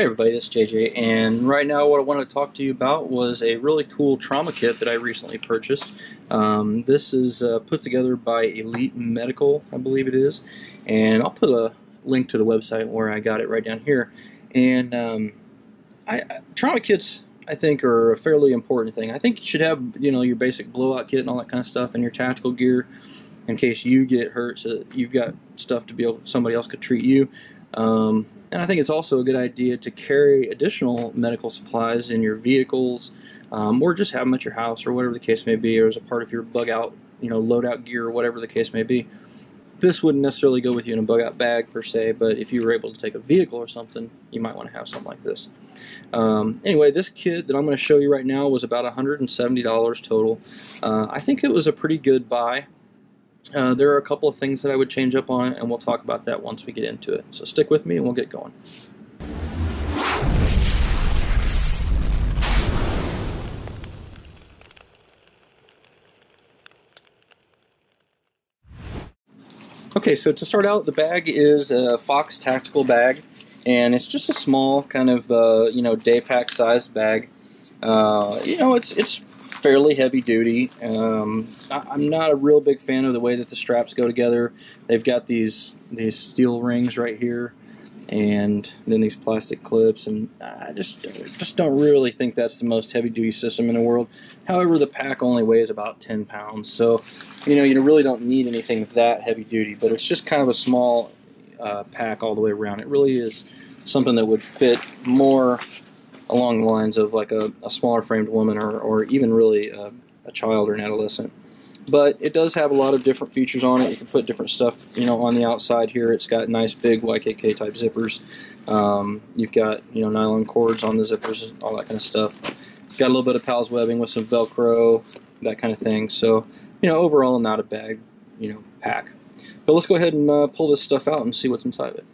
Hey everybody, this is JJ, and right now what I wanted to talk to you about was a really cool trauma kit that I recently purchased. This is put together by Elite Medical, I believe it is, and I'll put a link to the website where I got it right down here. And trauma kits, I think, are a fairly important thing. I think you should have, your basic blowout kit and all that kind of stuff, and your tactical gear in case you get hurt, so that you've got stuff to be able, somebody else could treat you. And I think it's also a good idea to carry additional medical supplies in your vehicles, or just have them at your house, or whatever the case may be, or as a part of your bug out, load out gear, or whatever the case may be. This wouldn't necessarily go with you in a bug out bag per se, but if you were able to take a vehicle or something, you might want to have something like this. Anyway, this kit that I'm going to show you right now was about $170 total. I think it was a pretty good buy. There are a couple of things that I would change up on it, and we'll talk about that once we get into it. So stick with me and we'll get going. Okay, so to start out, the bag is a Fox Tactical bag, and it's just a small kind of day pack sized bag. It's fairly heavy duty. I'm not a real big fan of the way that the straps go together. They've got these steel rings right here, and then these plastic clips, and I just don't really think that's the most heavy duty system in the world. However, the pack only weighs about 10 pounds, so you really don't need anything that heavy duty, but it's just kind of a small pack all the way around. It really is something that would fit more along the lines of like a smaller framed woman, or even really a child or an adolescent. But it does have a lot of different features on it. You can put different stuff on the outside here. It's got nice big YKK type zippers. You've got nylon cords on the zippers, all that kind of stuff. Got a little bit of PALS webbing with some Velcro, that kind of thing. So overall not a bad pack. But let's go ahead and pull this stuff out and see what's inside of it.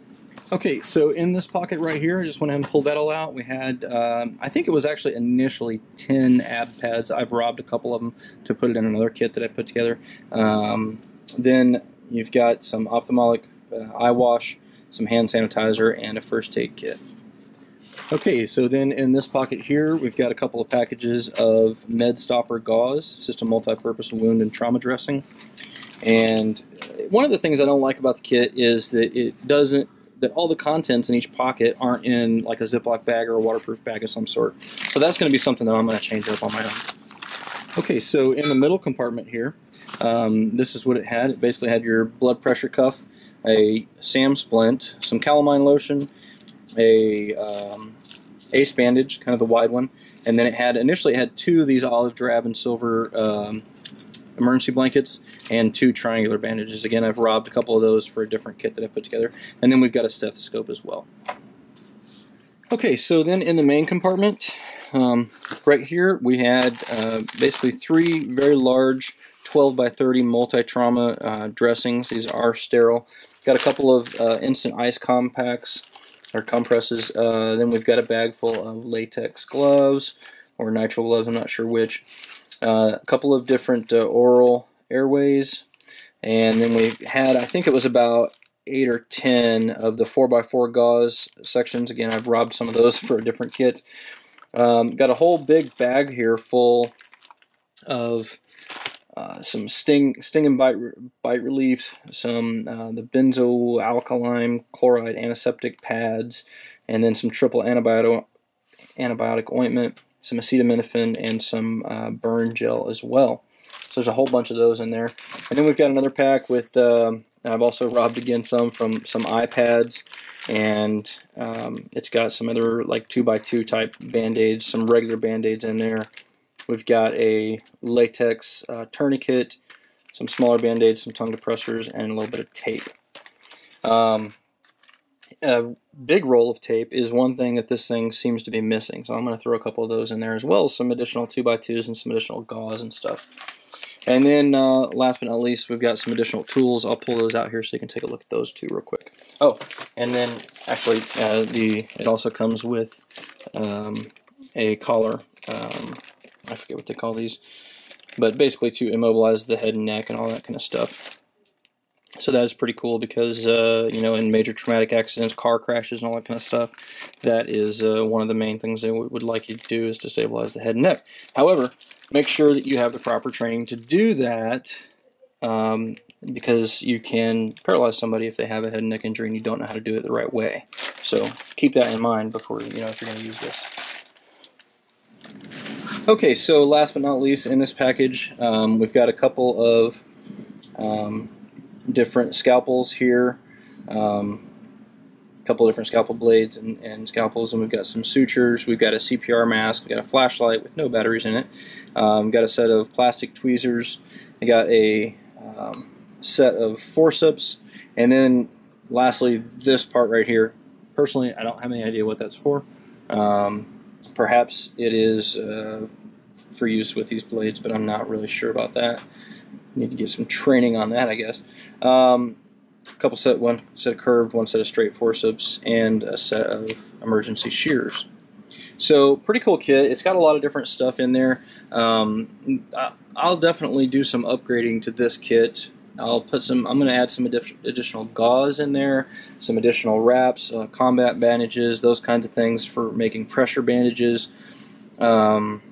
Okay, so in this pocket right here, I just went ahead and pulled that all out. We had, I think it was actually initially 10 ab pads. I've robbed a couple of them to put it in another kit that I put together. Then you've got some ophthalmic eye wash, some hand sanitizer, and a first aid kit. Okay, so then in this pocket here, we've got a couple of packages of Med Stopper gauze. It's just a multi-purpose wound and trauma dressing. And one of the things I don't like about the kit is that all the contents in each pocket aren't in like a Ziploc bag or a waterproof bag of some sort. So that's going to be something that I'm going to change up on my own. Okay, so in the middle compartment here, this is what it had. It basically had your blood pressure cuff, a SAM splint, some calamine lotion, a ace bandage, kind of the wide one, and then initially it had two of these olive drab and silver emergency blankets and two triangular bandages. Again, I've robbed a couple of those for a different kit that I put together. And then we've got a stethoscope as well. Okay, so then in the main compartment, right here, we had basically three very large 12 by 30 multi-trauma dressings. These are sterile. Got a couple of instant ice compacts, or compresses. Then we've got a bag full of latex gloves, or nitrile gloves, I'm not sure which. A couple of different oral airways, and then we had, I think it was about 8 or 10 of the 4x4 gauze sections. Again, I've robbed some of those for a different kit. Got a whole big bag here full of some sting and bite relief, some the benzoyl alkaline chloride antiseptic pads, and then some triple antibiotic ointment, some acetaminophen, and some burn gel as well. So there's a whole bunch of those in there. And then we've got another pack with, I've also robbed again some from some iPads, and it's got some other like 2x2 type band-aids, some regular band-aids in there. We've got a latex tourniquet, some smaller band-aids, some tongue depressors, and a little bit of tape. A big roll of tape is one thing that this thing seems to be missing, so I'm going to throw a couple of those in there, as well as some additional 2x2s and some additional gauze and stuff. And then last but not least, we've got some additional tools. I'll pull those out here so you can take a look at those too real quick. Oh, and then actually it also comes with a collar. I forget what they call these, but basically to immobilize the head and neck and all that kind of stuff. So that is pretty cool because, you know, in major traumatic accidents, car crashes and all that kind of stuff, that is one of the main things they would like you to do, is to stabilize the head and neck. However, make sure that you have the proper training to do that, because you can paralyze somebody if they have a head and neck injury and you don't know how to do it the right way. So keep that in mind before, you know, if you're going to use this. Okay, so last but not least in this package, we've got a couple of different scalpels here, a couple of different scalpel blades and scalpels, and we've got some sutures, we've got a CPR mask, we've got a flashlight with no batteries in it, we've got a set of plastic tweezers, I got a set of forceps, and then lastly this part right here. Personally, I don't have any idea what that's for. Perhaps it is for use with these blades, but I'm not really sure about that. Need to get some training on that, I guess. One set of curved, one set of straight forceps, and a set of emergency shears. So pretty cool kit. It's got a lot of different stuff in there. I'll definitely do some upgrading to this kit. I'm going to add some additional gauze in there, some additional wraps, combat bandages, those kinds of things for making pressure bandages. And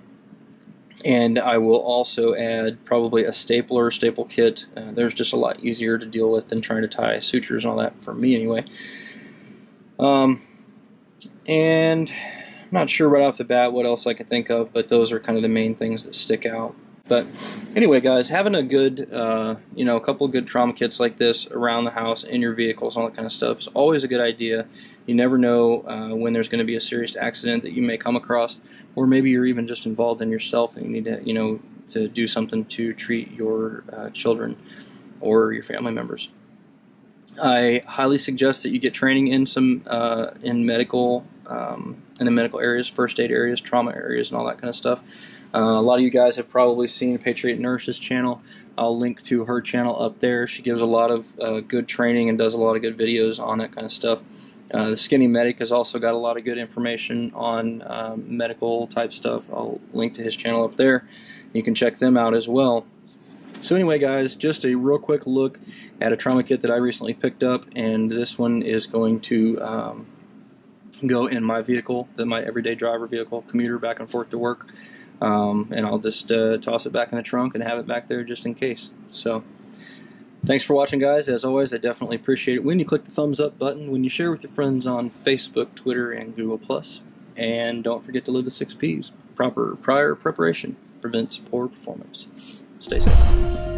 I will also add probably a staple kit. They're just a lot easier to deal with than trying to tie sutures and all that, for me anyway. And I'm not sure right off the bat what else I can think of, but those are kind of the main things that stick out. But anyway, guys, having a good, you know, a couple of good trauma kits like this around the house, in your vehicles, all that kind of stuff is always a good idea. You never know when there's going to be a serious accident that you may come across, or maybe you're even just involved in yourself and you need to, you know, to do something to treat your children or your family members. I highly suggest that you get training in some in the medical areas, first aid areas, trauma areas, and all that kind of stuff. A lot of you guys have probably seen Patriot Nurse's channel. I'll link to her channel up there. She gives a lot of good training and does a lot of good videos on that kind of stuff. The Skinny Medic has also got a lot of good information on medical type stuff. I'll link to his channel up there. You can check them out as well. So anyway, guys, just a real quick look at a trauma kit that I recently picked up, and this one is going to go in my vehicle, my everyday driver vehicle, commuter back and forth to work. And I'll just toss it back in the trunk and have it back there just in case. So thanks for watching, guys. As always, I definitely appreciate it when you click the thumbs up button, when you share with your friends on Facebook, Twitter, and Google+. And don't forget to live the 6 Ps. Prior preparation prevents poor performance. Stay safe.